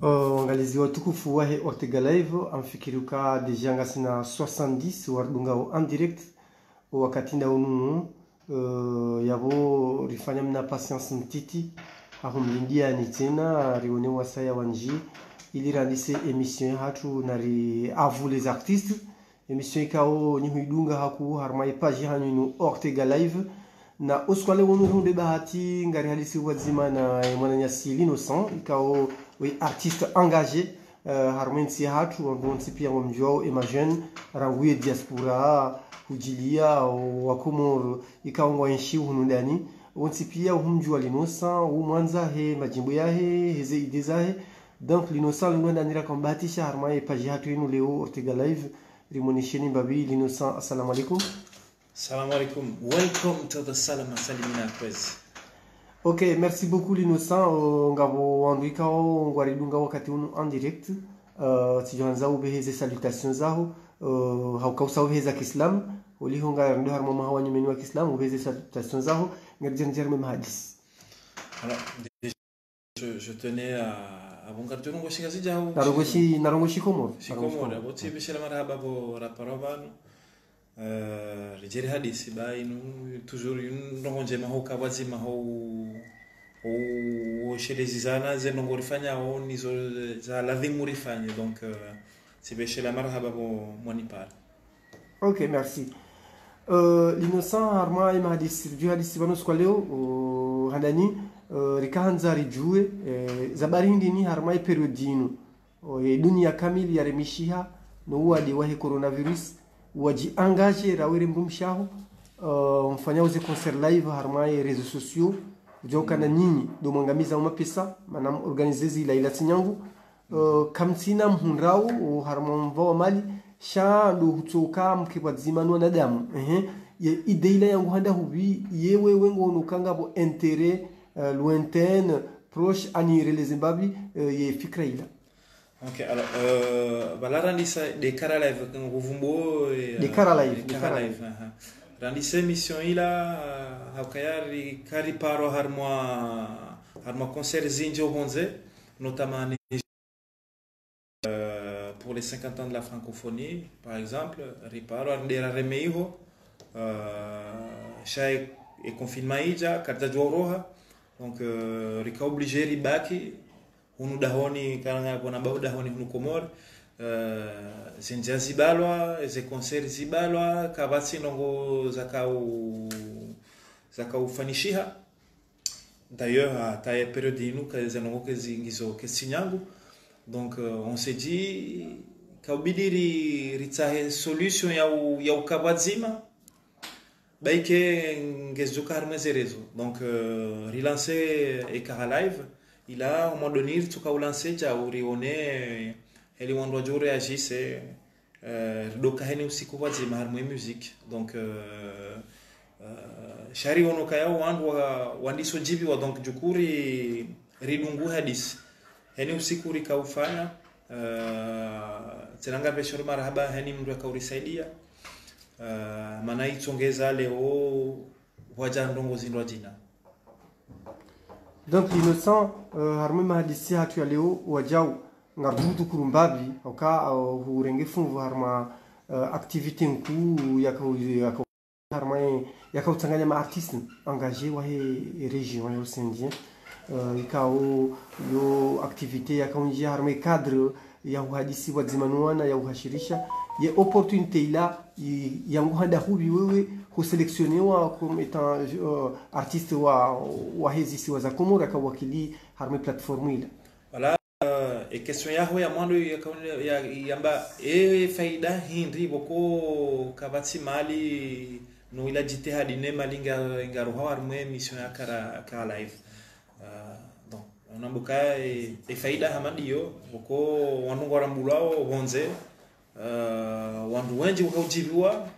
Angalizi watukufu wahe Ortega Live amfikiriuka deja ngasina 70 wardungao en direct wakati nda unu yabo rifanya mna patience mtiti ahumlindia ni tena rione wasaya wanji ili randise emission hatu nari avu les artistes emission ikao ni huidunga haku harmai page hanyu Ortega Live na oskwale wonu hunde bahati ngari halisi wazima na mwananyasi l'innocent ikao oui artiste engagé harmensi hatu wonsi pia wamjwao imagine ranguye diaspora hujilia wakomoro ikao ngwanshi hunundani wonsi pia humjwa l'innocent umwanza he majimbo yahe heze idezahe donc l'innocent lunda nira kombatisha harmai page hatu inu leo Ortega Live rimonisheni babi l'innocent assalamu alaikum. Salam alaikum. Welcome to the Salama Salimina quiz. Ok, merci beaucoup l'innocent. Ngabo andika o ngwaridunga wakati unu en direct. Tijanza ubeheze salutations zaho. Haukausa ubeheza kislam. Oli honga ndo harmo mahawa nyumeni wa kislam ubeheze salutations zaho. Ngerjenjer même hadis. Alors, je tenais à bon carton ngoshi kazi jao. Narongoshi komor. Komor. Boti bishela marhaba bo raparobano. Rijeri hadisi ba inu toujours une ndongonje mahoka wazima ho shelezizana ze ndongorifanya ho nizo za lavimurifanya donc c'est beshela marhaba bo monipar. Ok, merci. L'innocent harma ima hadisi du hadisi banos kwaleo handani rikahanza rijue zabarindi ni harma periodino dunia kamili ya remishiha no wadi wahe coronavirus waji engagé rawiri mrumshaho mfanya uze concert live harmai réseaux sociaux joka na nyinyi do mangamiza umapesa manam organizezi la ila tinyangu kamtina mhunrao harma mvao mali sha do hutoka mkibadzimano na damu ye ideila yangu handa hubi yewe wengo nukanga bo intérêt lointain proche ani relezimbabi ye fikra ila. Ok, alors, voilà, rendis des cara live, des cara live. Rendis émission là, hakayari kari paro harmo concert zinjo bonze, notamment pour les 50 ans de la francophonie, par exemple, riparo andera remeiho, chay et confinement ija, karta roha, donc rika obligé ribaki. Hunu dahoni karanga bona bau dahoni hunu komor zenja zibalwa ze concert zibalwa kabatsi nongo zakau fanishiha d'ailleurs à taille période inu ka zenongo ke zingizo ke sinyangu donc on s'est dit kaubidiri ritsahe solution ya ukabadzima baike ngezuka harmezerezo donc relancer ekara live. Il a au moment donné tout cas lancé já urione ele wando jo réagisse do kaheni usiku wazima harmo musique donc shari ono kaya wandiso jibi wa donc jukuri ridungu hadis heni usiku rikaufanya tsenanga beshoro marhaba heni mndu akaurisaidia maana itsongeza leo waja ndongo zindwa jina. Donc l'innocent harme mahadisi hatu ya leo wajau ngardudu kurumbabi oka hurenge funvu harma activité nku yaka harma yaka utanganya ma artiste engagé wa he région ya Osendien ikao yo activité yaka unji harma cadre ya uhadisi wa zimanuana ya uhashirisha ye opportunité ila yangu handa hubi wewe kuseleksionewa comme étant artiste wa hezi wa za Komoro akawakili harme platform ila. Voilà et question yaho ya mwando ya yamba faida hindi boko kabati mali no ila jitihadi ne malinga ngaruha harme mission ya kara live donc onambuka faida hamadiyo boko wanungo rambulao bonze wandu wengi wakaujibiwa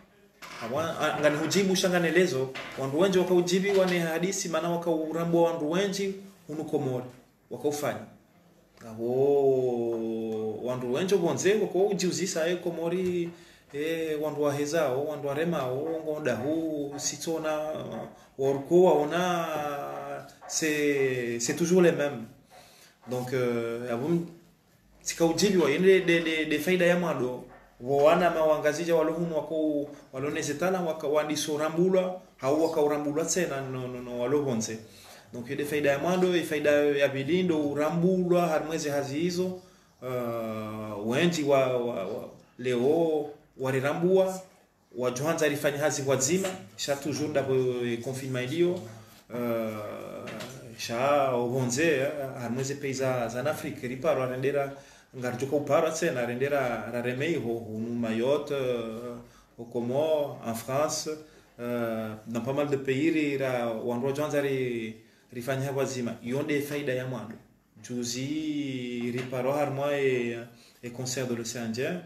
ngani hujibu shanganelezo wandu wengi wakaujibiwa ni hadisi maana wakaurambo wandu wengi unukomori wakaufanya wandu wengi bonze wakaujiuzisa komori wandu wahezao wandu waremao ngonda hu sitona warko c'est toujours les mêmes donc tikaujiliwa yende de faida ya mwado wana mawangazija walohunu wako walonezetana wakawandisorambula hau wakaurambulwa tena no walohonze donc de faida ya mwado faida ya bilindo urambulwa harmweze hazi hizo wenji wa leo warirambua wajohanza rifanya hazi wazima sha toujours da confinement ilio sha obonze harmweze peiza za Afrika riparo arendera ngarjuka upara tena arendera raremei ho no Mayotte au Comores en France dans pas mal de pays ra wanro johanza rifanya wazima yonde faida ya mwando juzi riparo harmwa e concert de l'océan Indien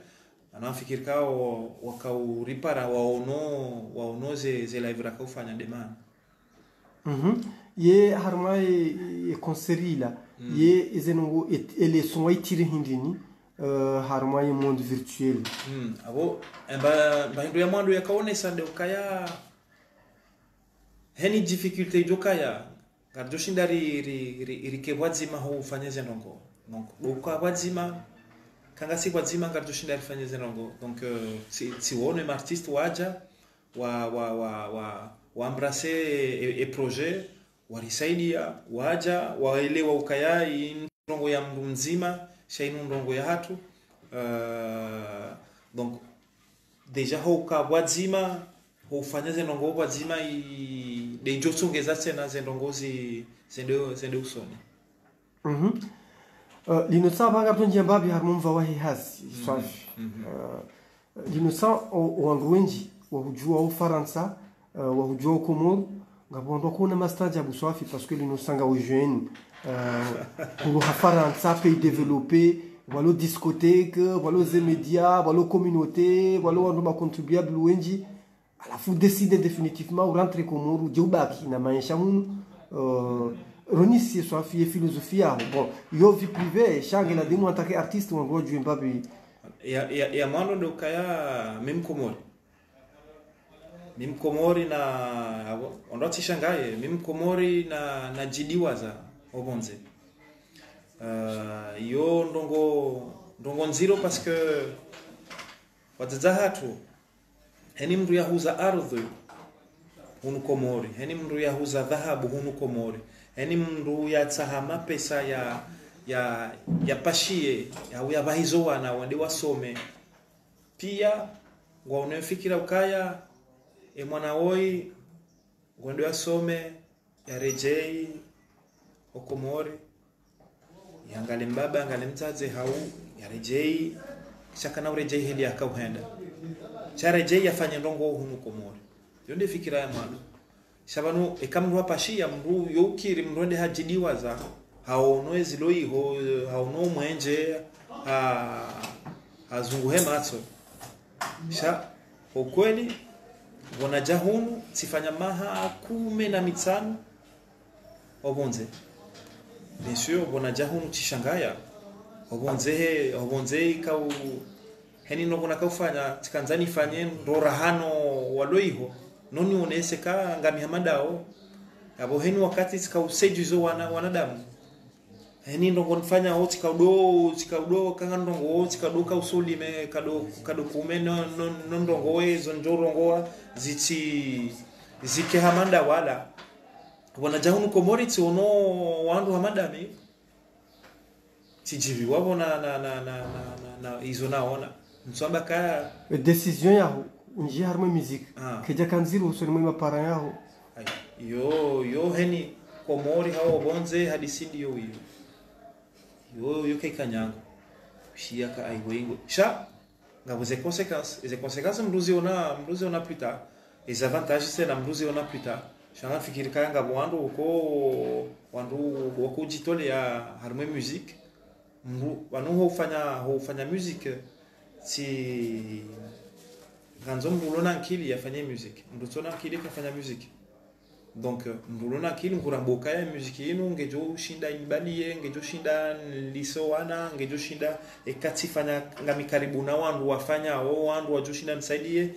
anafikiri kao wakau ripara waono ze live ra kufanya demanda ye harma e concert la ye ezenongo ele son itire hindini harma e monde virtuel abo ba hindu ya mwando yakaonesa de ukaya heni difficulté jokaya garjoshinda rikebwazima ho ufanyeze ndongo donc ukabwazima kanga si wazima garjoshinda rifanyeze ndongo donc si wone artiste waja wa embrasser et projet warisaidia waja waelewa ukaya ndongo ya mndu mzima shainu ndongo ya hatu donc deja ho ukabwazima ufanyeze ndongo wazima de josongeza tena zendongozi zende usoni l'innocent banga tonje mbabi harmumva wahi hasi swafi l'innocent o angwenji wa hujua au Faransa wa hujua au Comores ngabondo kuna mastaja buswafi parce que l'innocent ga jeune pour ha Faransa pays développé walo discothèque walo ze médias walo communauté walo ando contribuable wenji alafu decide définitivement rentrer Comores jubaki na maisha hunu ronisi swafi philosophia bon yo vie privée change la demo en tant qu'artiste on doit jouer mbabi ya mano ndo kaya mim Komori na ondoti shangaye mim Komori na jidiwaza obonze yo ndongo nziro parce que wadzahatu heni mndu yahuza ardhi hunu Komori heni mndu yahuza dhahabu hunu Komori heni mndu yatsahama pesa ya pashie ya bahizo wana wende wasome pia ngwaonefikira ukaya mwana woi ngwende wasome ya rejei okomori yangale mbaba ngale mtaze hau ya rejei shaka na rejei heli akauhenda cha rejei yafanye ndongo hunu Komori yonde fikira ya mwana shabanu ekamru pashia mru yokiri mronde hajidiwa za haonwezi loiho haono mwenje hazunguhe matso sha ukweli wana jahunu sifanya maha 15 obonze bien sûr wana jahunu chishangaya obonze kau heni no bona kaufanya tikanzani fanye ndorahano waloiho noni uneseka ngami hamadao abo heni wakati tikausejuzo wanadamu heni ndo ngonfanya ho tikaudo kanga ndongo tikadoka usuli me kado kume no ndongo ezo njorongoa zike hamanda wala wana jahunu Komori tiono wandu hamadami tijivi wabo na izo naona msamba kaya décision yaho unji harma musique keja kanziro usoni mwa parents yaho yo heni Komori hao bonze hadisindi yo yo kekanyanga shiaka aiwengo sha ngabuze conséquences mruzi ona plus tard les avantages c'est la mruzi ona plus tard shanga fikiri kanga bwandu uko wandu wakujitole ya harma musique wanu hufanya musique si ganzo mbulona nkili yafanye musique ndutona nkili kafanya musique donc mbulona nkili nguramboka ya musique yinu ngejo shinda imbaliye ngejo shinda liso wana ngejo shinda ekatifanya ngami karibu na wandu wafanya wandu wajoshinda msaidie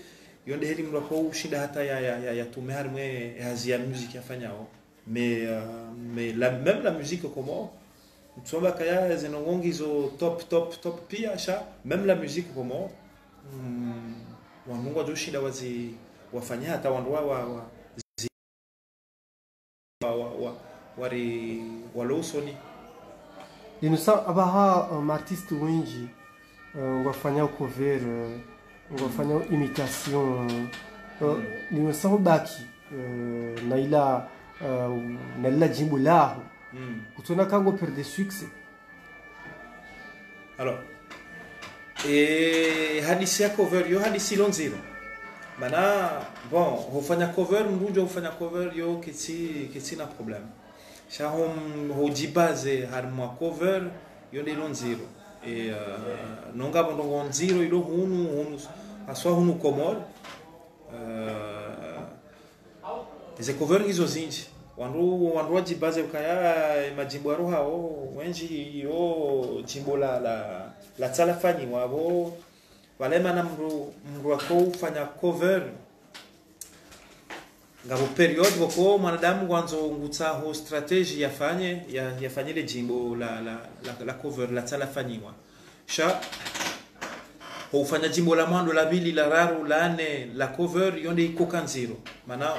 yonde heli mloko ushinda hata ya tume harmwe hazi ya musique yafanya mais même la musique comment mtsomba kaya zinongongi zo top pia sha même la musique como wanungu wajoshida wazi wafanya hata wandu wari walosoni inusa abaha artiste wengi wafanya cover wafanya imitation inusa ubaki na ila jimbo lao kutona kango perde succès. Alors hadisi ya cover yo hadisi lonziro mana bon hufanya cover mrujo hufanya cover yo kiti na problem sha ho jibaze harma cover yo ndi lonziro nonga bondo nziro ilo hunu aswa hunu komor eze cover hizo zinji wandu wajibaze ukaya majimbo ya rohao wenji yo jimbo la tsala fanyi wabo walema na mru wako ufanya cover ngabo period wako mwanadamu kwanza ngutsa ho strategy yafanye le jimbo la cover la tsala fanyiwa sha ufanya jimbo la mwando la bili la raru la ane la cover yonde iko kanziro mana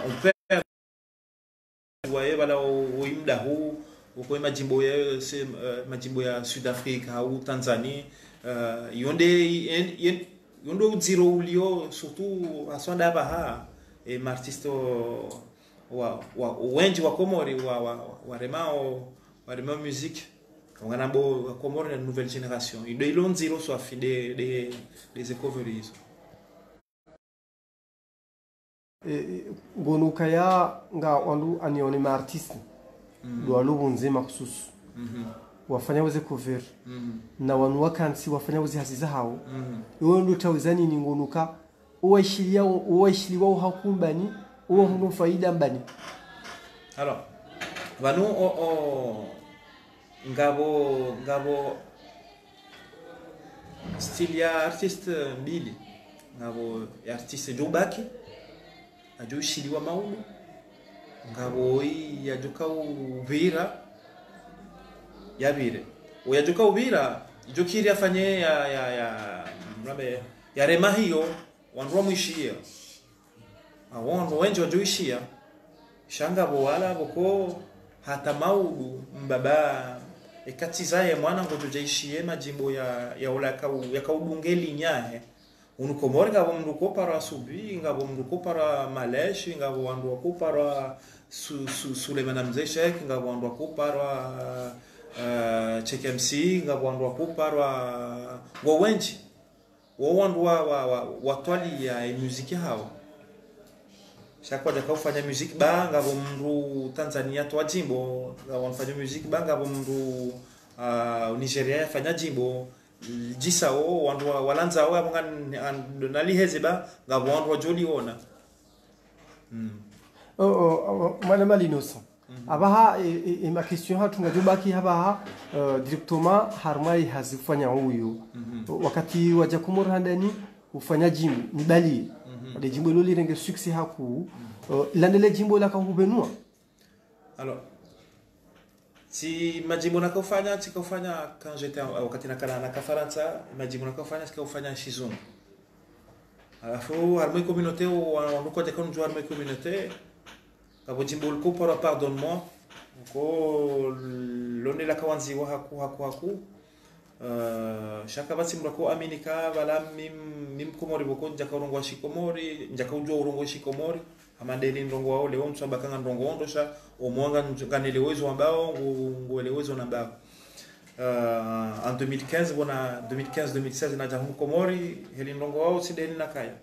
wae bala uimda huu uko majimbo ya South Africa au Tanzania yonde uziro ulio surtout asonda baha artiste wengi wa Komori wa remao musique ngana bo Komori la nouvelle génération ido ilonziro so afi des covers gonukaya nga wandu anione ma artiste do alubu nzima kususu wafanya weze cover na wanu wakansi wafanya weze hasiza hao iwo ndo tawizani ni ngonuka uwaishiliwa hakumbani uwa huno faida mbani. Alors vanu ngabo style ya artiste mbili ngabo artiste Jobaki ajoshiliwa maudu ngabo yajoka uvira yabire uyajoka uvira jokiri afanye ya rema hiyo wandu muishia awon wengi wajoishia shanga bo wala boko hata maudu mbaba ekatizaye mwana ngojo jaishie majimbo ya olaka yakaudungeli nyahe unukomori ngabo mnduko para subi ngabo mnduko para maleshi ngabo wandu wako para Suleiman Mzeshek ngabo wandu wako para Check MC ngabo wandu wako para wengi wandu watwali ya muziki hao shakwa jaka ufanya music ba ngabo mndu Tanzania twa jimbo ngabo wanafanya music ba ngabo mndu Nigeria yafanya jimbo jisa wandu walanza naliheze ba ngabo wandu wajoliona mwana malinosa abaha ma question hatu ngajubaki habaha directement harmai hazifanya huyo wakati waja kumurhandani ufanya jimbo ni bali de jimbo loli renge succès haku landele jimbo la kahubenua. Alors si majimbo nakofanya quand j'étais wakati nakala Faransa majimbo nakofanya sikofanya shizungu alafu armée communauté wanduko jakon jo armée communauté kabo jimbo liko para pardonne-moi ko londe la kawanzi wa haku shaka basi mrako aminika bala mim komori boko njaka urongo shikomori njaka ujo urongo shikomori amandeni ndongo wao leo msamba kanga ndongo ondosha omwanga nganelewezo ambao ngoelewezo nambao en 2015 bona 2015-2016 na jamu komori heli ndongo wao sideni nakaya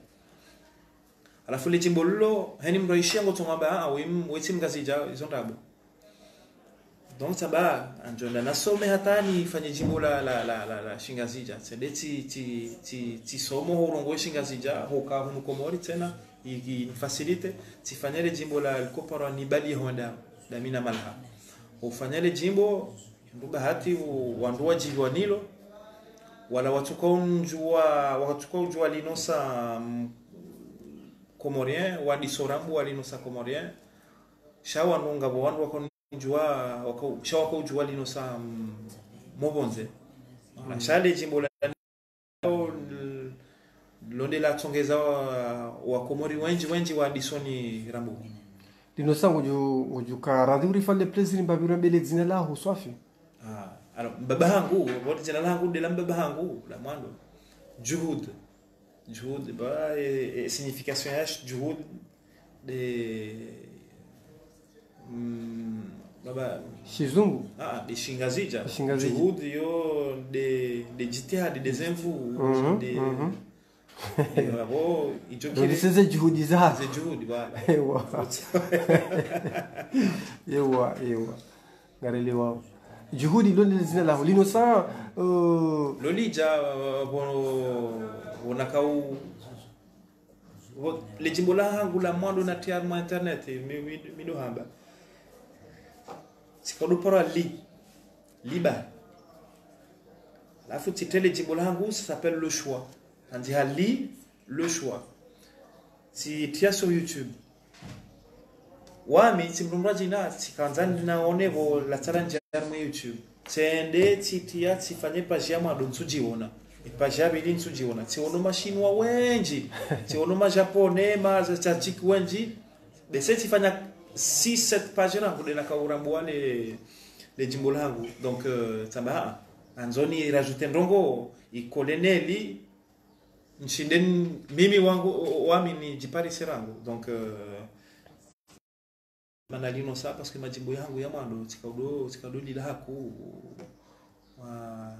alafu le jimbo lolo heni mroishia ngotomamba weti mgazija izondabo donc saba anjonda nasome hatani fanye jimbo la shingazija sedeti ti somo urongo shingazija hoka hunu komori tena iki facilite tifanyele jimbo la kopara ni bali honda damina malha ufanyele jimbo nduba hati wandu wajiwa nilo wala watuko njua linosa komorien wadi sorambu walinosa komorien shawa nunga wandu wako jua waka ujua lino sa mobonze na shale jimbo la londe la tsongeza wa komori wenji wa disoni rambo lino sangu ujuka radhi urifalle plaisir mbabira mbele dzina la huswafi alors baba hangu wote jina langu de la baba hangu la mwando juhud ba signification ya juhud de baba shizungu de shingazija juhud yo de jitihadi de zemvu de bravo donc c'est juhudi za c'est juhudi bwana ewa garelewa juhudi lolo zina la lino sa lolija bonakau le jimbo la hangu la mwando na tiarma internet mi do hamba sikado para liba la futi tele jimbo la hangu ça s'appelle le choix on dit le choix si tu as sur YouTube wami simrumraji na sikanzani naonevo la challenge ya YouTube sende titia tifanye page ya mado nsujiona page ya bili nsujiona tiono mashinwa wenji tiono majapone mazatajik wenji de seti fanya 6-7 page rangu de nakaurambwa le jimbo langu donc tamba anzoni rajouter ndongo ikoleneli nshindeni mimi wangu wami ni jipari serangu donc manalino sa parce que majimbo yangu ya mando sikaudo lila haku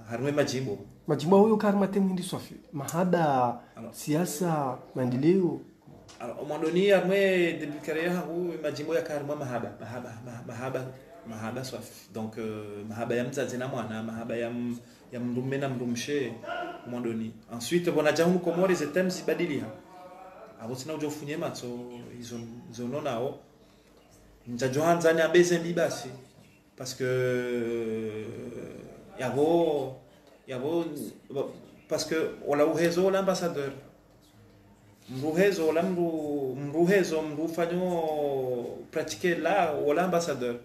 harwe majimbo huyo karma temindi swafi mahada siasa maendeleo alors mondoni harwe de carrière hangu majimbo ya karma mahaba swafi donc mahaba ya mzazi na mwana mahaba ya mrume na mrumshe mondoni ensuite bona jamu komori zetem zibadilia abo sina ujofunye matso izo nonao njajohanzani abeze mbibasi parce que yabo parce que wala uhezo l'ambassadeur mruhezo mrufanyo pratiquer là wala ambassadeur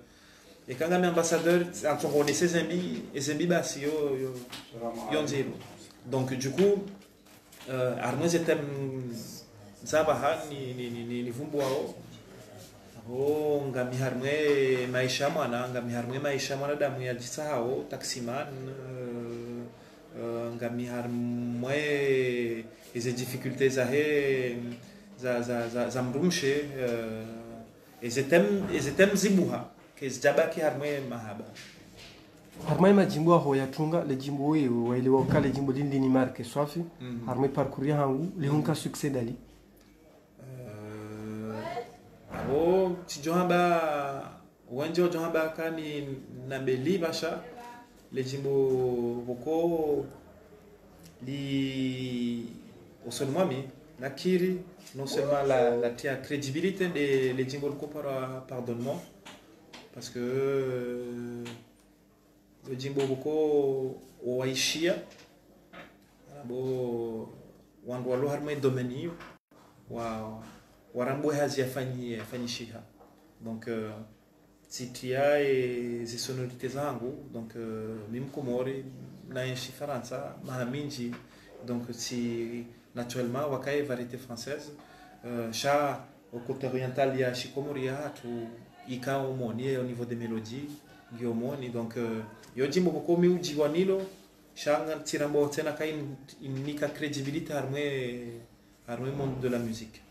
et quand même ambassadeur on connaît ses amis basi yo nziro donc du coup armez etem zabaha ni vumbu wao ngamiharmwe maisha mwana damu ya jisahao taximan ngamiharmwe hizo difficultés za mrumshe ezetem zibuha kezjabaki harmwe mahaba harmai majimbo aho yatunga le jimbo wewe waile wakale jimbo lindini marke swafi harmai parcourir hangu lihunka succès dali tijohamba wenjo johamba kani na beli basha le jimbo boko li osonmami nakiri non seulement la tia crédibilité de le jimbo ko pardonnement parce que le jimbo boko waishia bo wandu walo harmai domeni warambo hazi yafanyishiha donc si tu as des sonorités zangu donc mimkomori na nchi Faransa mahaminji donc si naturellement wakae variété française cha au côté oriental ya shikomoria tu ikao moni au niveau des mélodies giomoni donc yo jimbo ko mi ujiwanilo shanga tirambo tena kain inika crédibilité armé monde de la musique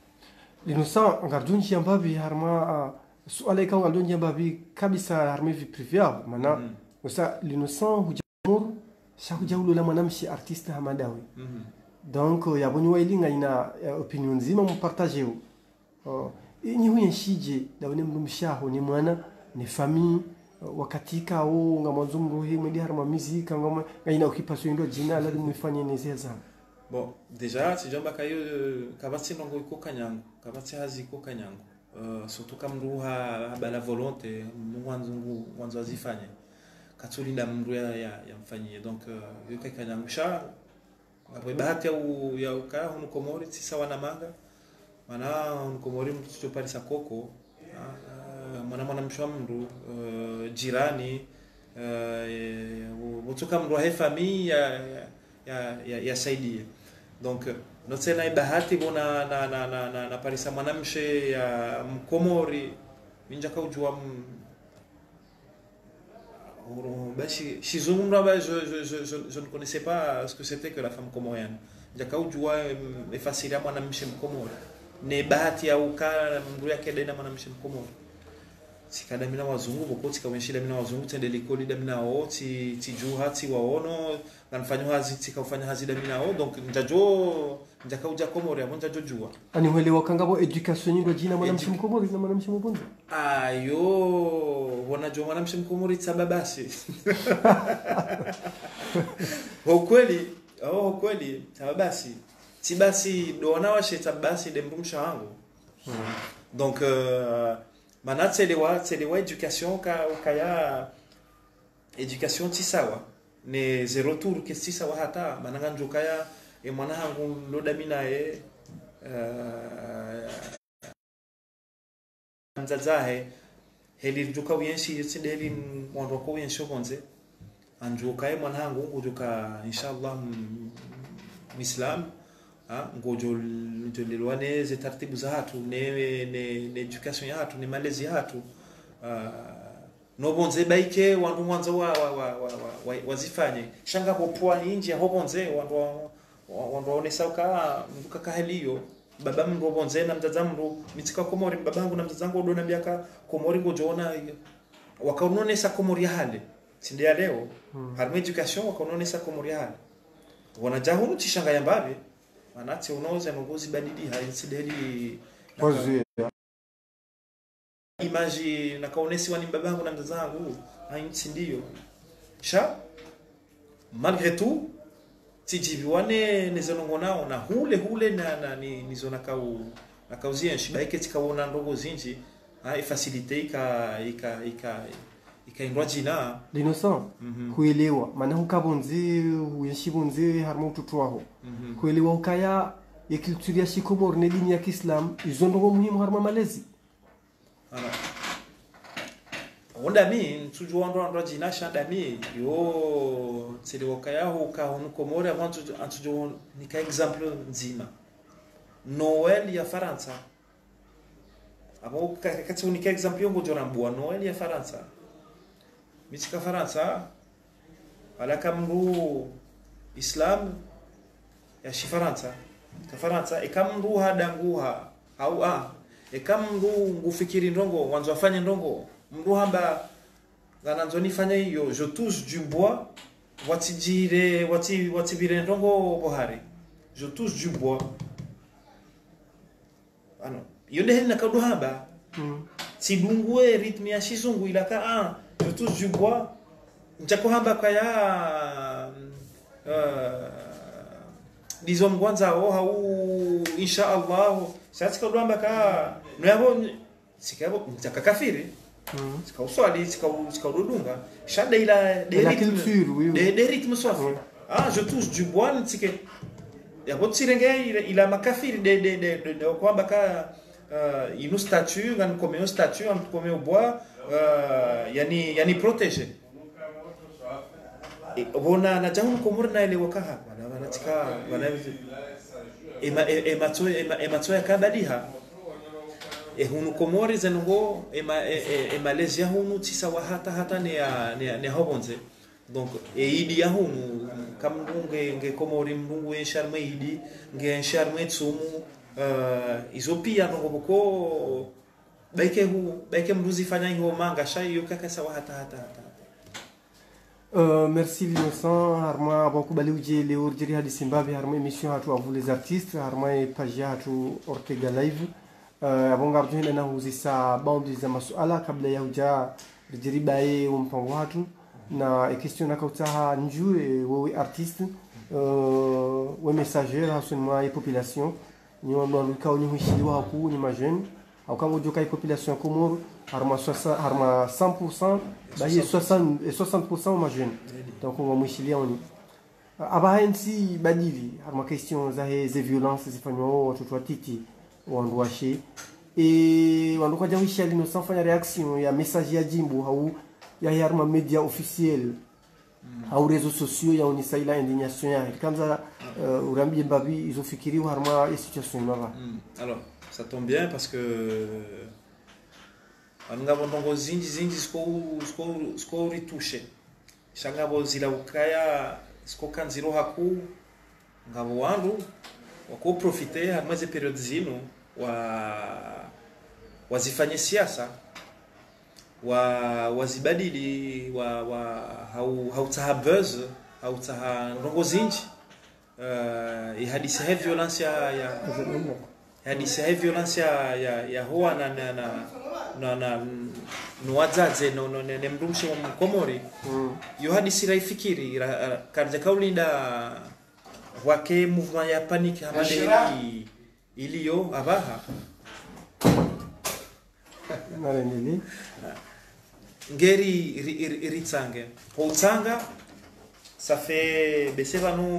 linusa ngardunji ambabi harma suala ikaw ngardunji ambabi kabisa harma vi privé mana usa linusa hujamur shahujaulo la manamshi artiste hamadawi donc yabonyi wailinga ina opinion nzima mpartager ni huye shije dawne mrumshaho ni mwana ni famille wakatika o ngamanzo mruhi mwedi harma muzika ngoma ina occupation ndo jina la mfanye nezeza. Bon, déjà, si jamba kayo kabati nongo iko kanyango, kabati hazi iko kanyango. Surtout kama mru habala volonté, mwanzo azifanye. Katulinda mru ya mfanyie. Donc yuko kanyango sha après bahati ya uka hunu komori si sawa na manga. Mana hunu komori mtu pari sa koko. mwana mshamru jirani wotoka mru he famille ya saidia donc notena bahati bona na parisa mwanamshe ya mkomori minja kaujua je ne connaissais pas ce que c'était que la femme comorienne. Njakaujua efasiria mwanamshe mkomori ne bahati ya ukala mndu yake dena mwanamshe mkomori sikada mina wazungu boko tikaweshida mina wazungu tende likoli da mina o ti juha ti waono kanfanya hazi tikafanya hazi da mina o donc njakauja komori abo njajojua ani wele wakangabo education ndo jina mwanamshe mkomori na mwanamshe mbonzo ayo wanajo mwanamshe mkomori tsababasi kweli tabasi tibasi dona washe tabasi de mrumsha wangu donc mana tselewa education kaya education tisawa ne zero tour ke tisawa hata mananga njokaya e mwana hangu lodamina nzazahe heli joka uyenshi tsindeli mwandu ko uyenshi konze anjoka e mwana hangu ngojoka inshallah muislam ngojo ndelwane ze taratibu za hatu ne education ya hatu ne malezi ya hatu no bonze baike wandu mwanza wazifanye shanga popoa nje ho bonze wandu waonesa uka mbuka kaheliyo baba mndu bonze na mzaza mndu mitika komori babangu na mzazangu odona biaka komori ngojoona wakaonesa komori hale sindia leo harmo education wakaonesa komori hale wanajahunu tishanga yambabe manati unoza ngozi badidi hainsideli pozi image na kaonesi wani babangu na mzazangu hainsindio sha malgré tout tijibiwane nezonongonao na hule na nizona na kauzia shibaike tikaona ndogo zinji ha facilite ikaindwa jina l'innocent kuelewa maana hukabonzi uyeshibonzi harmo tutwaho kuelewa ukaya ya culture ya shikomor ne dini ya Kiislam izondogo muhimu harma malezi onda mi ntujua ndo jina shanda mi yo tsiliwakaya huka hunu komori avant antujo nika exemple nzima Noël ya Faransa abo kati unika exemple yongo jorambua Noël ya Faransa mitika Faransa ala kamru Islam ya shi Faransa ka Faransa ekamru hadanguha au ekamru ngufikiri ndongo wanzo afanye ndongo mru hamba gananzoni fanya hiyo je touche du bois watibire ndongo bohari je touche du bois ano yonde hena kadu hamba sidungue rythme ya shizungu ilaka je touche du bois njako hamba kaya disons kwanza au insha Allah sasa kadu hamba ka nuyabo sikabo mtakakafiri sikauswali sikaudunga shada ila de rythme swafi je touche du bois ntike yabo tsirenge ila makafiri de kwamba ka inu statue ngan comme une statue en comme au bois yani protéger bona na jamu komurna ile wakaha wana tika wana ematsoya kabadiha hunu komori zengo Malaysia hunu tisawa hata ne hobonze donc idi ya hunu kamdunge nge komori mdungu ensharme idi nge ensharme tsumu izopia ngo boko baike mruzi fanya hiyo manga shayo kaka sawa hata merci l'innocent harma abakubali uje leo jiri hadi Zimbabwe harma émission hatu à vous les artistes harma page hatu Ortega Live abonga rujuna na huzisa boundaries za masuala kabla ya uja rijiribaye mpango watu na question na kautaha njue wewe artiste we messager hasuma ya population ni ndo likao ni hishiliwa haku ni majeni au kama ujoka ya population Komoro harma 100% baye 60% majeni donc on va mwishilia on abahensi badili harma question za ze violence zifanywa watoto watiti wanduashi e wanduka jawishi alino sanfanya reaction ya message ya jimbo au ya yarma media officiel au réseaux sociaux ya onisa ila indignation ya kamza urambi mbabi izofikiri harma ya situation mava. Alors ça tombe bien parce que ngabo ndongo zinji sko retouché shangabo zila ukaya sko kanziro haku ngabo wandu wako profiter harma ze period zino wazifanye siasa wazibadili hautaha buzz hautaha ndongo zinji ihadisi ya violence ya huwa na nuadzaze ne mrumshe wa mkomori yo hadisi raifikiri karja kaulinda wake movement ya panic hamandeli iliyo abaha narenili ngeri ritsange hotsanga ça fait baisser nous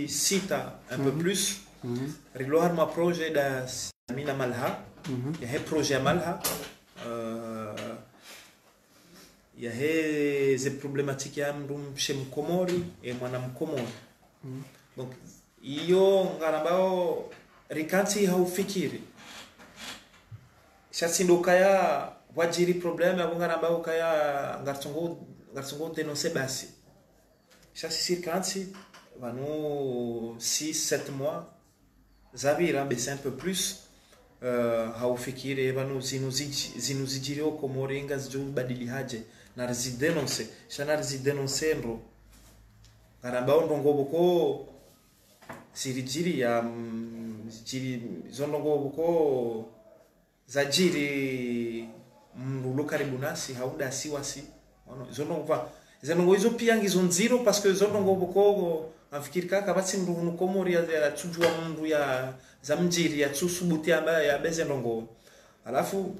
sita un peu plus rilohar ma projet da mina malha ya he projet malha ya he ze problématique ya mdum chem komori e mwana mkomori donc iyo ngarambao rikanti haufikiri shasindo kaya wajiri problème abo ngarambao kaya ngartongo dénoncer basi shasi circanti vano 6-7 mois zavira baisser un peu plus haufikiri vano zinuzijiri komori ngazi badili haje na rezidenonse shana rezidenonse ndo ngarambao ndongo boko sirijiri ya jiri zondongo boko zajiri mrulo karibu nasi hauda siwasi zonongo hizo pia ngizo nziro parce que zonongo boko afikiri kaka basi mruno komori ya tujua mundu ya za mjiri ya tsusubuti amba ya beze ndongo alafu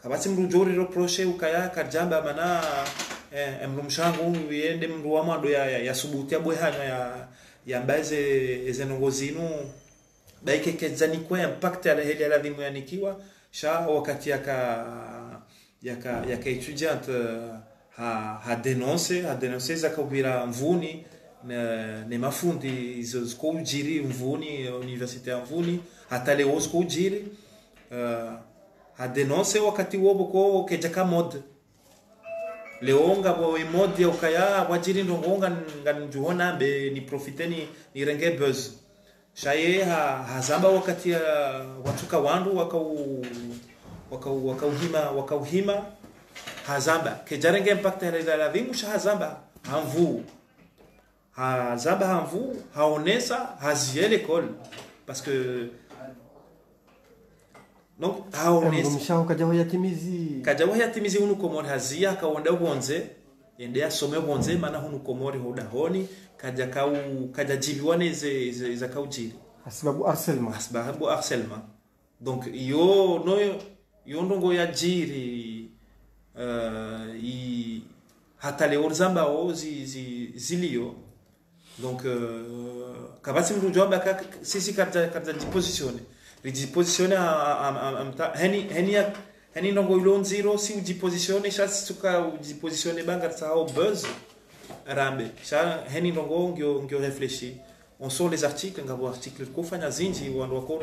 kabati mrujori reproche ukaya kajamba mana mrumshangu yende mru wa mado ya subuti abwe hanya ya mbaze ezenongo zinu baike kezani kwa impact ya heli ala vimu yanikiwa sha wakati yaka étudiante ha dénoncer zakabira mvuni ne mafundi izo jiri mvuni université mvuni hatale osko jiri ha dénoncer wakati wobo ko kejaka mod leonga bo mode ukaya wajiri ndongonga nganjuhona be ni profiteni ni renge buzz shaye hazamba wakati watuka wandu wakauhima hazamba kejarenge impact la vimu hazamba hamvu haonesa haziele école parce que donc haonesa mshaho kajaho yatimizi hunu komori hazia kaonda bonze ende asome bonze mana hunu komori hodahoni kaja jibiwane za kaujiri asbabu harcèlement donc yo ndongo ya jiri hatale orzamba zilio donc kabati mrujomba sisi karta disposizione heni ndongo ilon zero si disposizione chasi tuka disposizione bangar sao buzz rambe cha heni ndongo ngio réfléchir on sort les articles ngabo article ko fanya zinji wando wako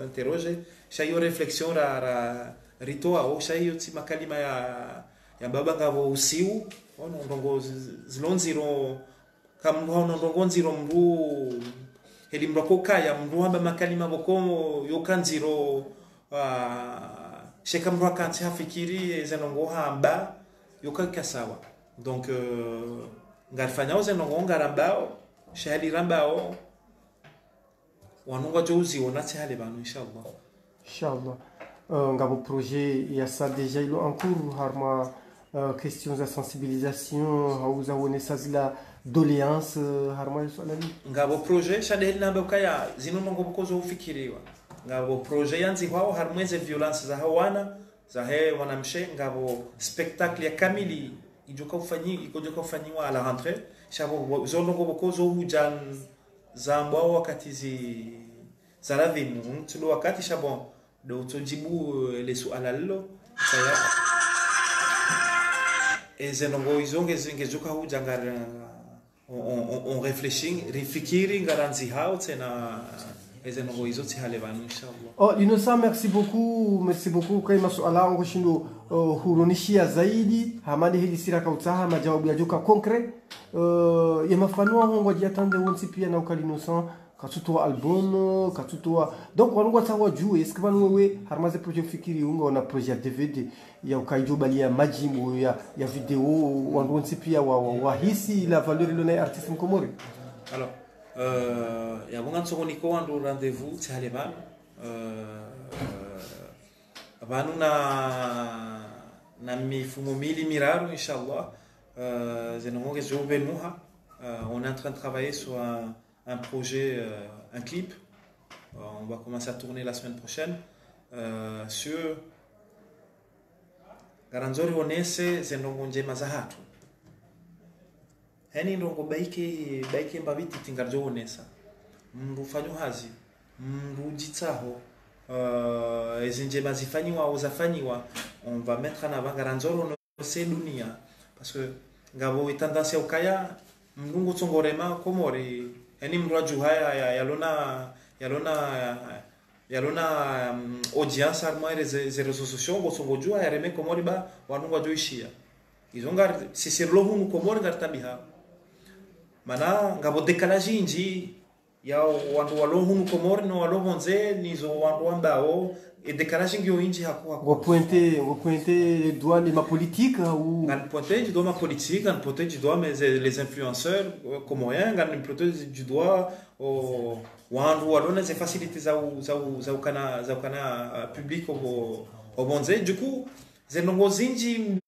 interroger cha yo réflexion ra ritoa au cha yo tima kalima ya baba ngabo usiu ono ndongo zilonziro kam ndongo nziro mru heli mrako kaya mru hamba makalima bokomo yo kanziro sheka mru akanti hafikiri zenongo hamba yo kasawa donc ngarfanya zenongo ngarambao shahali rambao wanunga jouzi onati hali banu inshallah ngabo projet ya ça déjà ilo en cours harma questions de sensibilisation hauza wonesa zila doléance harma solali ngabo projet shadeli namba kaya zinongo bokozo ufikiriwa ngabo projet yanzi kwao harmweze violence za hawana za he wanamshe ngabo spectacle ya kamili ijoka ufanyiwa à la rentrée shabo zonongo bokozo hujan zambwa wakati zaravimu mtulo wakati shabo do tojibu le suala lilo saya ezenongo izonge zingezuka hujangara on réfléchit rifikiri ngaranzi hao tena ezenongo izo tihalevanu inshallah. Oh, Innocent, merci beaucoup kwa masuala yangu shindo hurunishia zaidi hamadi hili sira kautaha majawabu ya joka concret ya mafanua hongo diatande wonsi pia na ukali Innocent katutoa album katutoa donc wanungu tawa juu est-ce que wewe harmaze projet fikiri ungo na projet DVD ya ukaijo bali ya majimu ya video wanungu pia wa hisi la valeur ilone artiste mkomori. Alors ya bunga tsoniko wandu rendez-vous tsalebal vanu na mifumo mili miraru inshallah zenongo gezobenuha on est en train de travailler sur un projet, un clip. On va commencer à tourner la semaine prochaine sur Garanzori Onese Zenongo Njema za hatu. Heni ndongo baike mbaviti tingarjo onesa. Mrufanyo hazi, mrujitsaho, ezinjema zifanyiwa ou zafanyiwa. On va mettre en avant Garanzori Onese dunia. Parce que ngabo itandasi ya ukaya mrungu tsongorema komori. Heni mraju haya yalona audience arma les réseaux sociaux gosongo jua ya reme komori ba wanungu ajoishia izonga sisirlo hunu komori ngartabiha mana ngabo décalage inji ya wandu walo hunu komori no walo bonze nizo wandu ambao et décalage ngio inji hakuwa go pointer doigt les ma politique ou ngan pointer du doigt ma politique ngan pointer du doigt les influenceurs comoriens ngan pointer du doigt au wandu walona ze facilité za ukana public au bonze du coup zenongo zinji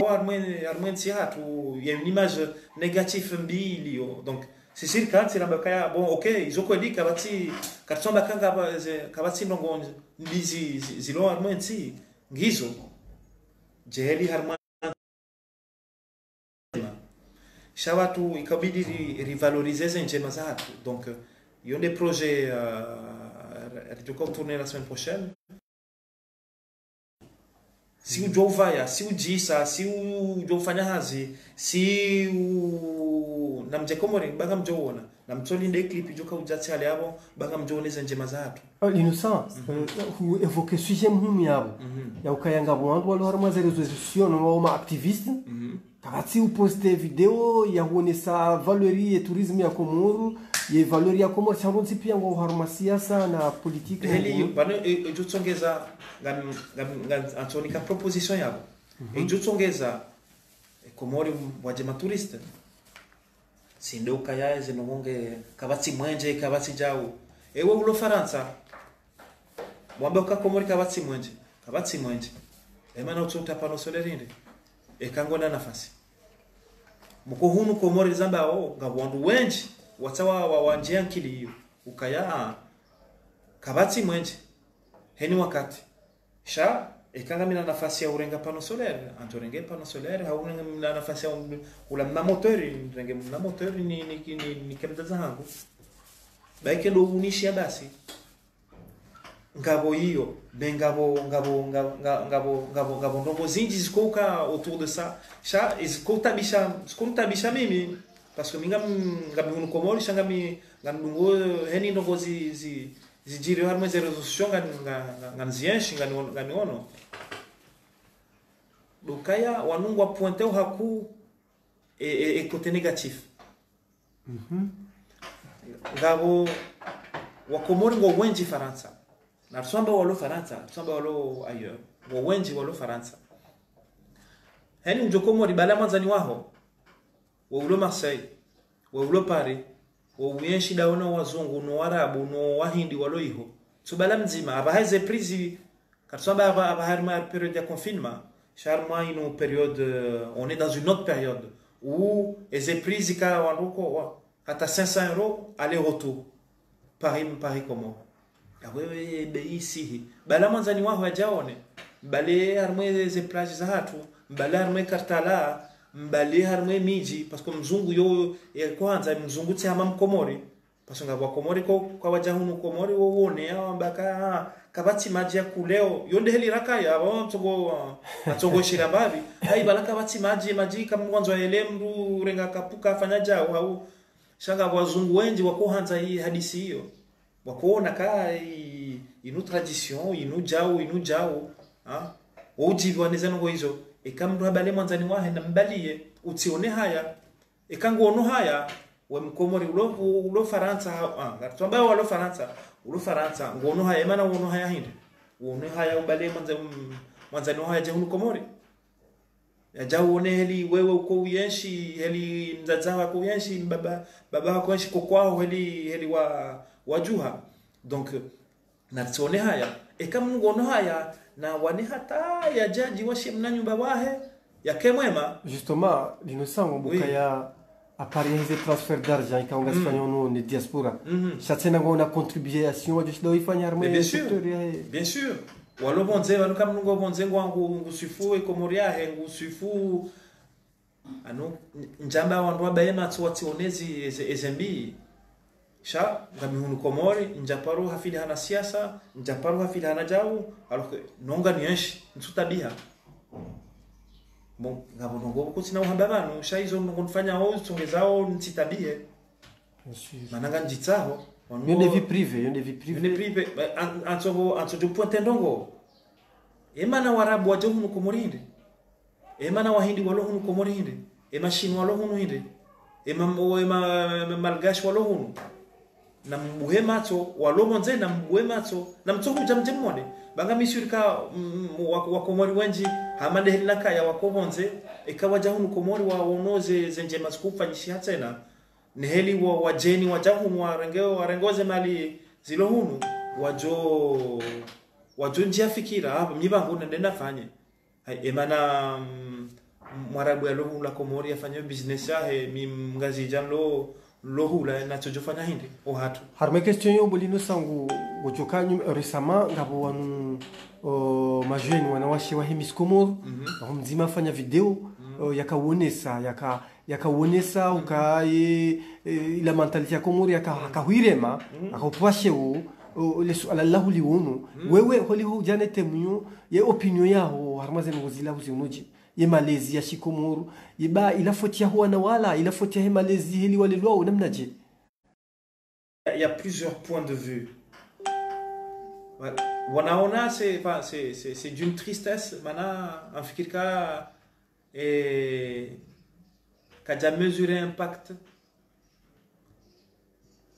armwen tiatu il y a une image négative mbili donc c'est sûr quand c'est la bakaya bon OK ils ont dit kabati katsomba kanga kabati ndongo ndizi zilo armwen ti ngizo jeheli harman shawatu ikabidi rivaloriser ces njema zatu donc il y a des projets qui vont tourner la semaine prochaine. Si o Joe vai, si o Disa, si o Joe Fanyahazi, si o namje komori bagam Joe ona, namtsoli ndé clip joka ujatsi ale abo bagam Joe neze njema zatu. Innocent, évoquer sujet muhimu yabo. Ya ukayanga bwandu walo harma za resolution no ma activiste. Kabati u poste video ya huonesa valerie tourisme ya Komoro. Ye valori ya Komoro changonzi pia ngo harma siasa na politique. Heli bano ejutsongeza ngan antonika proposition yabo. Ejutsongeza Komoro waje maturiste. Sindo kaya zenonge kabati mwenje kabati jao. Ewe ulo Faransa. Mwambe ka Komoro kabati mwenje. Ema na utsuta pano solerinde. Ekangona nafasi. Muko hunu Komoro zamba ngabwandu wenji watawa wawanje ankili hiyo ukaya kabati mwenje heni wakati sha ekanga mina nafasi ya urenga pano solaire antorenge pano solaire haurenga mina nafasi ya ula na motori renge na motori ni kenda zangu baike do unishi basi ngabo hiyo bengabo ngabo ndongo zinji zikoka autour de ça sha izikota bisha mimi parce que minga ngabi hunu Komoro shangami ngandungo heni ndongo zijiri harmo ze resolution nganzienshi nganiono dokaya wanungu pointer haku et côté négatif ngabo wa Komoro ngo wenji Faransa na tsamba walo Faransa tsamba walo ailleurs ngo wenji walo Faransa heni njo Komoro bala manzani waho waulo Marseille, waulo Paris, wauyenshi daona wazungu no Arabu no Wahindi walo iho. Subala mzima abahaze prise katsamba abaharma période de confinement. Charma une période on est dans une autre période où les prises ka wanduko hata 500 € aller-retour Paris Komoro. Awewe bei sihi. Bala manzani waho ajaone. Bale armwe ze plage za hatu, bale armwe kartala mbali harmwe miji parce que mzungu yo kwanza mzungu tsi hama Mkomori parce nga Komori ko kwa wajahunu Komori wone ambaka kabati maji ya kuleo yonde heli rakaya atongo shirambabi hai balaka kabati maji kama mwanzo wa elemru renga kapuka fanya jao au shanga wazungu wengi wakohanza hii hadisi hiyo wakoona ka inu tradition inu jao ujivaneza ngo hizo ekamru habale mwanzani wahe na mbalie utione haya ekangono haya we Mkomori ulo Faransa gatwamba walo Faransa ngono haya mana ngono haya hindi uone haya ubale mwanzani haya jehunu Komori ya jaone heli wewe uko uyenshi heli mzaza wako uyenshi baba wako uyenshi kokwao heli wajuha donc na tsone haya ekamu ngono haya na wane hata ya jaji washe mna nyumba wahe ya kemwema justement l'innocent bukaya appareil de transfert d'argent et quand on est diaspora ça tient à une contribution de ce ifanya arme bien sûr walo bonze walo kama ngo bonze ngwangu ngusifu ekomoria he ngusifu ano njamba wandu abayema twationezi ezembi sha ngamihunu Komori njaparo hafili hana siasa njaparo hafili hana jao alors que nonga nienshi ntutabia bon ngabo nongo ko sina uhamba banu sha hizo ngo nfanya ho tongezao ntitabie mananga njitsaho une vie privée anto pointe ndongo emana warabu wajo hunu Komori emana wahindi walo hunu Komori ema shinwa walo hunu hinde ema malgash walo hunu na mbuhemato walobonze na mbuhemato na mtohu jamjemone banga mishirika wa Komori wenji hamande helina kaya wakobonze ekawaja hunu Komori waonoze zenje maskufanyisi hatena ni heli wajeni wajahunu warengoze mali zilo hunu wajo njia fikira hapa mjibangu nenda fanye emana mwarabu ya lohu la Komori afanye business yahe mimgazi janlo lohula na tujofanya hindi ohatu harme question yo bolino sangu gojokanyu récemment ngabo wanu majeni wanawashi wa Hemis Komoro mzima fanya video yakaonesa ukaye ila mentality ya Komoro yakahwirema akapwashe ala lahu liunu wewe holi ho jane temunyo ye opinion yaho harmazen ngozila uzinuji ye Malaisie ya Shikomoro iba ila fotia huwa na wala ila fotia he Malaisie heli wale lwa namnaje. Il y a plusieurs points de vue. Wanaona c'est d'une tristesse mana afikirika kaja mesurer impact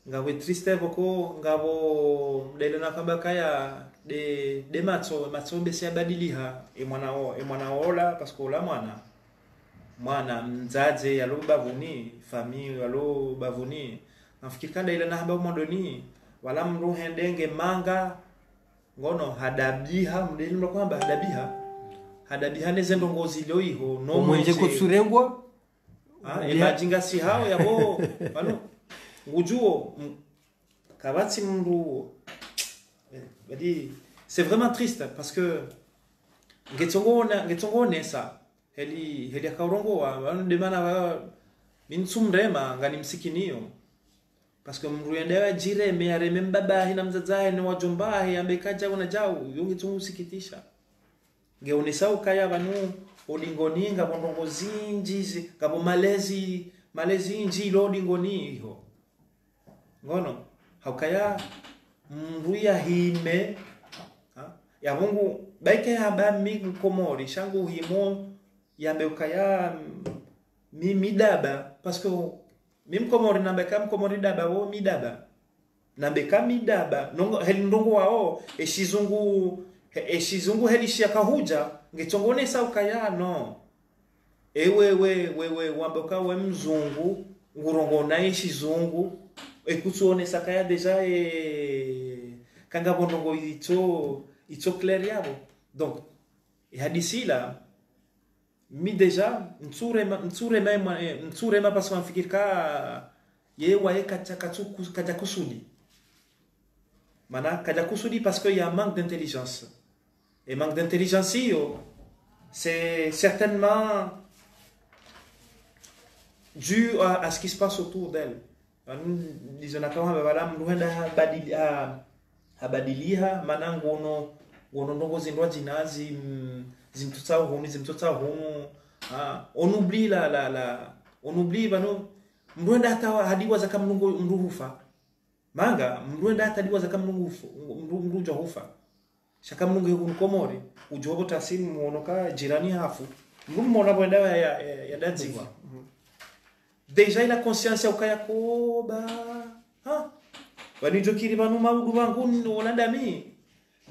ngabo triste boko ngabo dele na kamba kaya de matso besi abadiliha e mwana ola parce que la mwana mzaze yalo bavuni famille yalo bavuni nafikika dele na hamba mondoni wala mru hendenge manga ngono hadabiha mdeli ndo kwamba hadabiha nezendo ngozi leo iho no mwenje kutsurengwa imajinga si hao yabo bano ngujuo kabati mru badi c'est vraiment triste parce que ngetongo nesa heli akaurongo wa demana wa minsumrema ngani msikinio parce que mru yendewa jire me areme mbaba hina mzazae ne wajombahe ambekaja una jau yongi tungu sikitisha ngeonesa ukaya banu odingoninga bondongo zinji ngabo malezi inji lo dingoni iho ngono haukaya mruya hime ya Mungu baike haba mi Komori shangu himo yambe ukaya mi daba parce que mim Komori nambeka Komori daba wo mi daba nambeka mi daba nongo helindongo wao eshizungu helishia kahuja ngetongonesa ukaya no wewe wamboka we mzungu ngurongo na eshizungu ekutsuone sakaya deja kanga bondongo ito clair yabo donc hadisi la mi deja nsurema parce qu'on fikir ka ye waye kaja kusudi mana kaja kusudi parce qu'il y a un manque d'intelligence et manque d'intelligence c'est certainement dû à ce qui se passe autour d'elle ndizo nakawa bala mndu henda habadiliha mana ngono ndongo zindwa jinazi zimtutsa hunu on oublie on oublie bano mndu henda hata hadiwa za kama mndu hufa manga mndu henda hata hadiwa za kama mndu jo hufa shaka mndu ngeko komori ujobo tasini muonoka jirani hafu mndu mona bwenda ya dadziwa déjà il a conscience ukaya koba bani jokiri banu maudu wangu olandami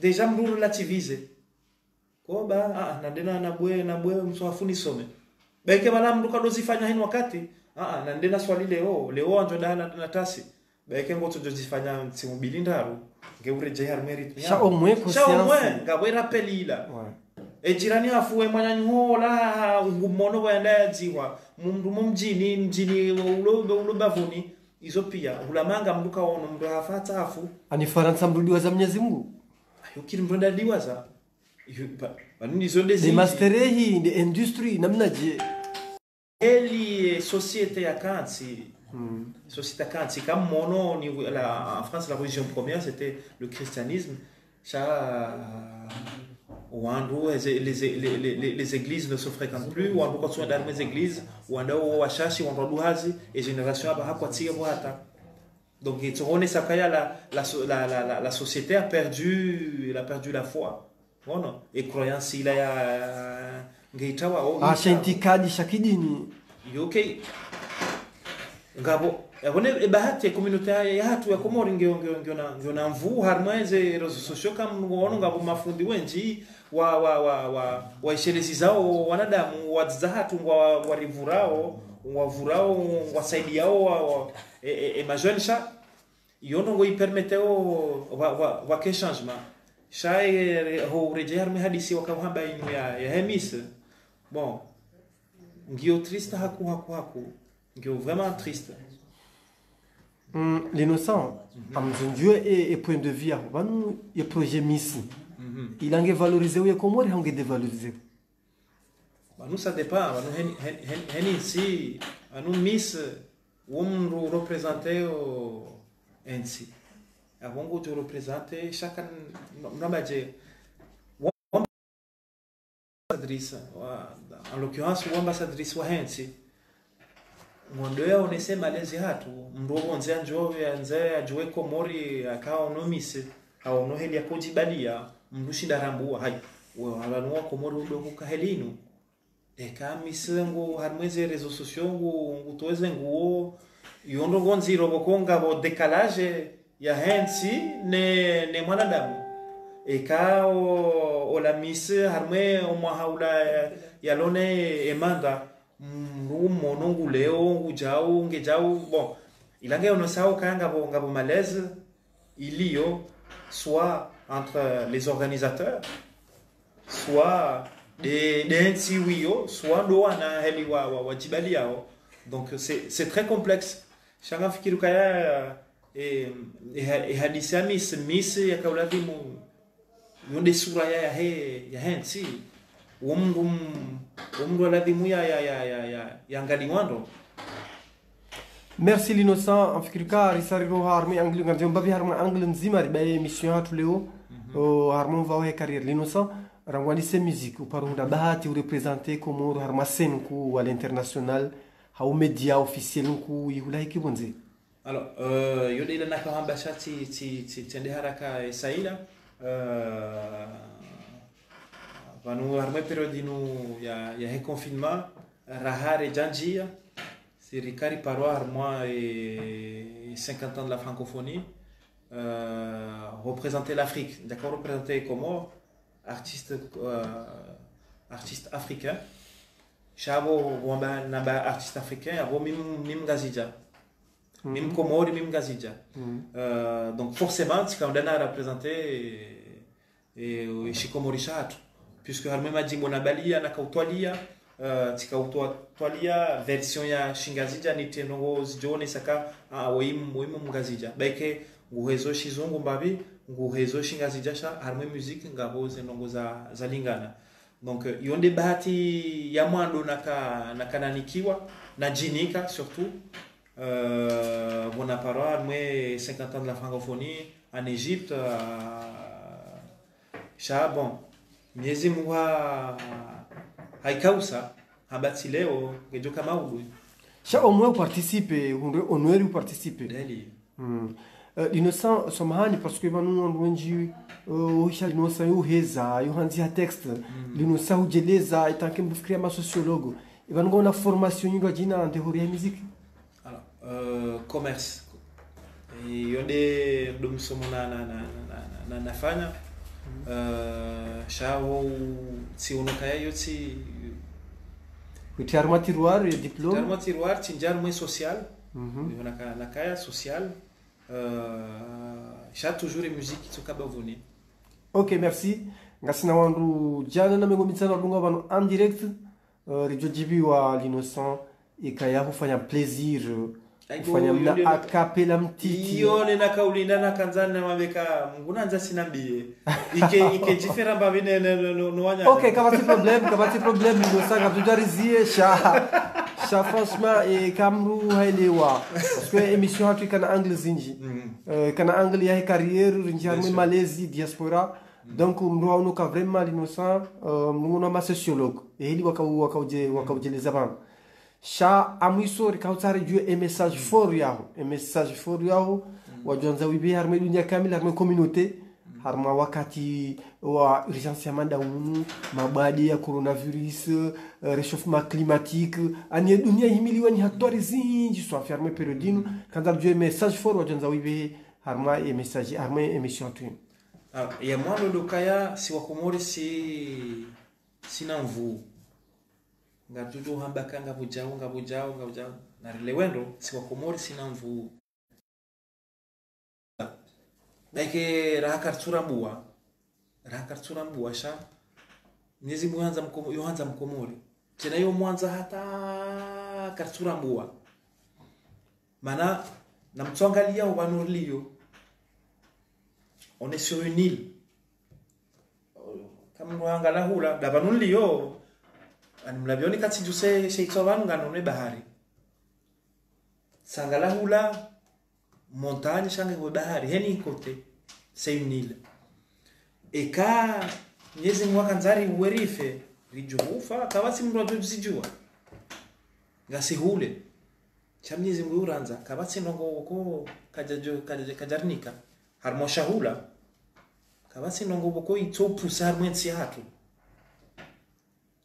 déjà mndu relativize koba nandena na bwe mswafuni some beke bala mndu kadozifanya hino wakati nandena swali leo anjo dana na tasi beke ngoto jozifanya msimu bilindaru ngeure har merit sha omwe conscience ngabwe rapelila jirani afuwe mwanya nyola ngumono waenda dziwa mndu mjini ulo bavuni izo pia ulamanga mndu kaono mndu hafata afu ani faransa mrudiwa za Mwenyezi Mungu ayokiri mndu ndadiwa za bani izo ndezi masterehi de industry namna je eli société ya kanti société kanti comme mono en France la religion première c'était le christianisme ça Wandu les églises ne se fréquentent plus wandu kwa tswa dans les églises wanda washashi wandu duhazi et génération aba hakwa tsiga bwata donc tsone sakaya la société a perdu la foi bona et croyance ila ya ngeitawa shintikadi shakidini yoke ngabo abone bahati ya communauté ya hatu ya Komori ngio na mvu harmaize rezo sosio kama ngono ngabo mafundi wenji wa isherezi zao wanadamu wadzahatu warivurao wasaidiao majonesha yondo ngo ipermeteo wa que changement chai ho rejer me hadisi wakahamba inu ya hemis bon ngio triste haku ngio vraiment triste. L'innocent amzunjue et point de vue banu e projet misi il ange valoriser ou Komori ange dévaloriser banu ça dépend banu hen si anu miss umru représenter o ensi avongo de représenter chacun namaje ambassadrice en l'occurrence ou ambassadrice wa hensi ngondo yao nese malezi hatu mrobo nzea njove nzea ajwe Komori akao no mise hao no heli yakojibalia mrushi darambua hai abantu wa Komori udogo kahelinu eka misengo harmeze rezo sociaux ngutoeze nguo yondo gonziro bokonga bo décalage ya hensi ne mwanadamu eka o la mise harme o mahaula ya lone emanda mono nguleo ngujau ngejau bon ilange onosao kanga ngabo malaise ilio soit entre les organisateurs soit des ntsiwio soit doana heli wa jibali yao donc c'est très complexe changa fikiru kaya hadisi miss ya kauladimu yonde sura ya hensi umru ladhimu ya ngaliwando. Merci l'innocent afikirika risariro harmi angli nganjo mbabi harma angli nzima ribaye mission hatu leo harmo vawe carrière l'innocent rangwani se musique ou parunda bahati ou représenter Komoro harma scène ku à l'international ha média officiel ku yula kibonze. Alors yode ila nakahamba ti tende haraka saila vanu harma periodinu ya confinement rahare janjia c'est Ricari Paroir, moi et 50 ans de la francophonie, représenter l'Afrique, d'accord, représenter Comores, artiste africain. Chabo wamba naba artiste africain, abo mim gazija, mim Comores, mim gazija. Donc forcément, si on donne à représenter et chez Comorishat, puisque harme majimbo na balia na kautwalia. Tika utwalia version ya shingazija ni tenongo zijone saka waimu mungazija beke nguhezo shizungu mbabi nguhezo shingazija sha harmwe music ngabo zenongo za lingana donc yonde bahati ya mwando nakananikiwa na jinika surtout Mon appareil, moi 50 ans de la francophonie en Égypte. Bon, miezi mwa haikausa habati leo ngejo kama udu. Au moins participer, on est participer. Dali. L'innocent somahani parce que nous on wenji l'innocent yo heza yo hanzia texte l'innocent ujeleza itanke mbufikiria ma sociologue ivango na formation yindo jina ante hori ya musique. Alors commerce yonde ndo msomo na nafanya shao si unoka yayo ti kuti arma tiroir et diplôme arma tiroir tinjar moi social na kaya social sha toujours musique tsokaba voni. OK, merci. Ngasina wandu jana na mengo mitsana lunga bano en direct radio jibi wa l'innocent ikaya kufanya plaisir kufanya mna akapela mtiti yone na kaulinda na kanzana mabeka ngunanza sinambie ike jifera mbavine no wanya. OK, kabati problème l'innocent kabudarizie sha franchement et kamru hailewa parce que émission hatu kana angle zinji kana angle ya carrière rinji arme Malaisie diaspora donc mro uno ka vraiment l'innocent mno ma sociologue et hili wakaujeleza bana sha amwiso rikautare juu un message fort yaho wajonza wibe arme dunia kamili arme communauté harma wakati wa urgence ya manda unu mabadi ya coronavirus réchauffement climatique ani dunia himiliwa ni hatori zinji so afirme periodino kanda juu message fort wajonza wibe harma e message harma emission tu ya mwando dokaya si wakomori sina mvu ngatujo hambaka ngabujao na rilewendo si wakomori sina mvu like rakartura mbua sha nyezi yohanza mkomori tena yo mwanza hata kartura mbua mana namtwangalia ubanurliyo on est sur une île kama ngala hula dabanulliyo animlabioni kati juse sheitsoban nganone bahari sangala hula montagne change ko bahari heni kote c'est une île et ka nyezi mwaka nzari uwerife rijufa kabasi mrojo zijua ngasi hule chamnyezi nguranza kabasi ndongo ko kajarnika harmosha hula kabasi ndongo boko itopu sarmwensi hatu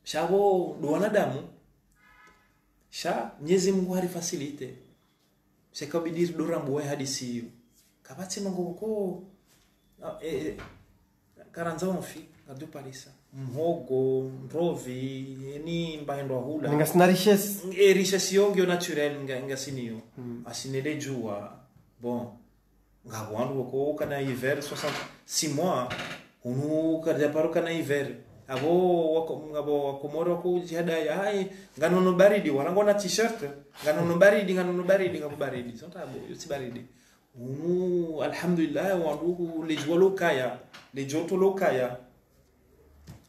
shabo do wanadamu sha nyezi Mungu hari facilite sekabidir dorambo wa hadisi hiyo kabati ndongo boko karanza onfi ngadu parisa mhogo mrovi ni mbahendo hula ngasina richesse yongo naturel ngasiniyo asinele jua bon ngabwandu boko kana hiver 66 mois unu kada paruka na hiver abo wakomoro ko jihada ya nganono baridi warangona t-shirt nganono baridi ngabaridi sonta abo yusi baridi unu alhamdulillah wanduku lejwalo kaya lejoto lokaya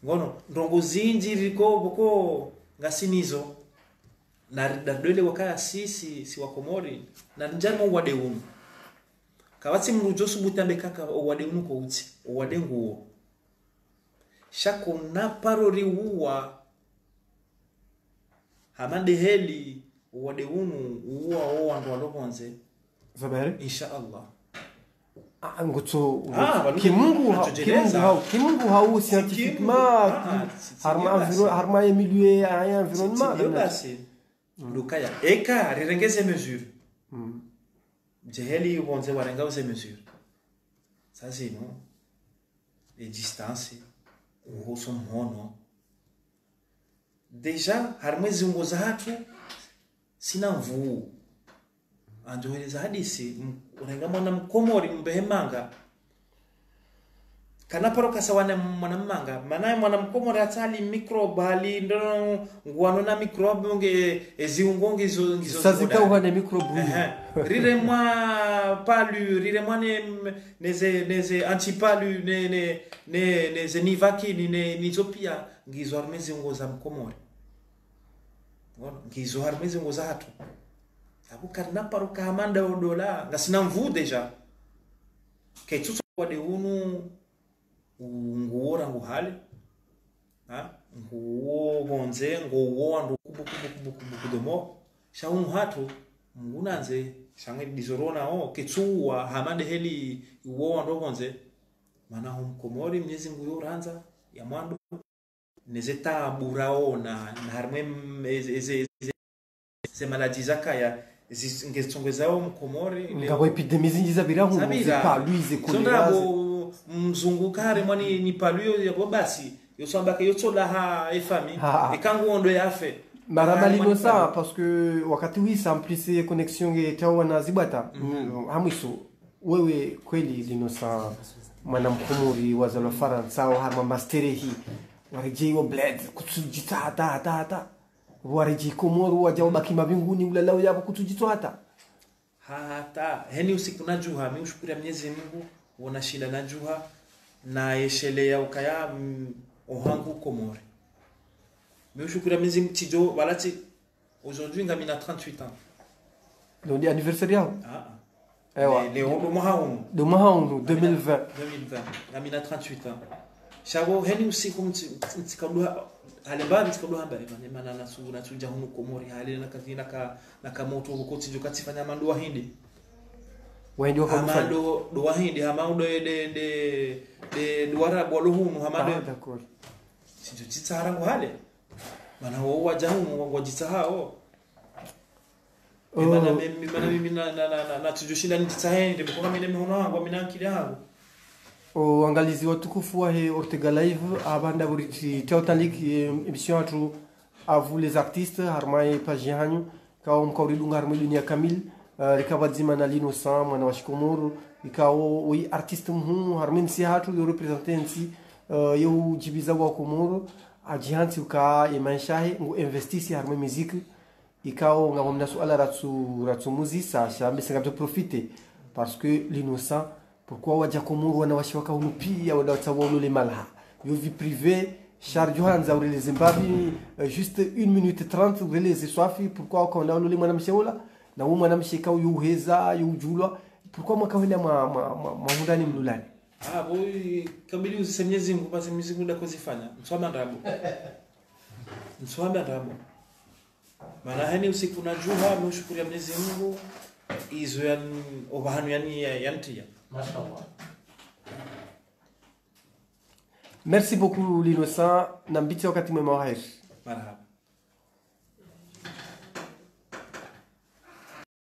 ngono ndongo zinji riko boko ngasinizo na dole wakaya si wakomori na njamo wade unu kawatsi mrujo subutambe kaka wade unu ko uti wade nguo shako na parori uwa hamande heli wade unu uwa ndo walobonze zabere inshallah ngutso kimungu hau scientifiquement harma milieu environnement basi lukaya eka rirengeze mesure jeheli bonze warenga ose mesure ça c'est non les distances o som hono déjà harmezi ngoza hatu sina mvu anjoeleza hadisi urenga mwana mkomori mbehemanga kana paroka sawana mwana mmanga manaye mwana mkomori atali microbe hali ndo ngwano na microbe nge eziungongi zo sazika uhane microbe rire mwa palu rire mwa neze antipalu neze nivaki nizopia ngizo armezi ngoza mkomori ngono ngizo armezi ngoza hatu abu karna paru kamanda odola ngasina mvu deja kaitutsu kwa de unu nguora nguhale ha nguo bonze nguo andu kubu kudomo shaun hatu ngunanze shange dizorona ketsuwa hamande heli uo andu bonze mana humkomori mnyezi nguyo ranza ya mwandu nezeta burao na harmwe ze maladi zakaya ngezongezao mkomori ngabo epidemie zingiza birahu paluize kolera mzunguka hare mwani ni paluyo yabo basi yosamba ke yotsola ha efami ekangu ondo yafe marama linosa parce que wakati wi samplise connexion ngetawa na zibata hamwiso wewe kweli linosa mwana mkomori wazalo faransa au harma masterehi warejei wa bled kutsujita hata warejei komoro wajawa baki mabinguni ulalao yabo kutsujita hata heni usiku na juha mi ushukuru Mwenyezi Mungu wona shinda na juha na yeshelea ukaya ohangu komori mi ushukuru Mwenyezi Mungu tijo walati aujourd'hui ngamina 38 ans donc anniversaire yao ewa le do mahaunu 2020 ngamina 38 ans shago heni usiku mtikadua halemba mtikadua hamba mana na suja hunu komori hali na kathina na kamoto huko tijo katifanya mandu hindi wendio kwa mfano do wahindi hamaudo de duara bolo hunu hamado d'accord tijo titsara ngwale mana wo wajahu wajitsahao mana mimi na tujoshinda nitsaende kwa mimi nimeona wangu mimi nankili yangu uangalizi watukufu wa Ortega Live abanda buriti Teotalik émission atu à vous les artistes harmai page hanyu kao mkauridunga harmai dunia kamil rikabadzima na Linosa mwana wa Shikomoro ikao wi artiste mhu harmin si hatu yo representancy yo jibiza wa Komoro ajihanti uka emanshahe ngo investisi harmai musique ikao ngamomna suala ratsu muzisa shambe singabto profiter parce que Linosa pourquoi waja Komoro wanawashwaka hunu pia wadawatsawa ulule malha yo vie privée charge hanza urele Zimbabwe juste 1 minute 30 urele ziswafi pourquoi ukaona ulule mwana msheola na wewe mwana msheka yuheza yujulwa pourquoi mwakawenda mahundani mlulani boy kamili uzisemnyezi Mungu basi mizimu nda kuzifanya mswama ndabo maana hani usiku na juha mshukuru Mwenyezi Mungu izo ya obahanu yani yantia mashallah. Merci beaucoup Linosa, nambiti wakati mwema wa heri. Marhaba.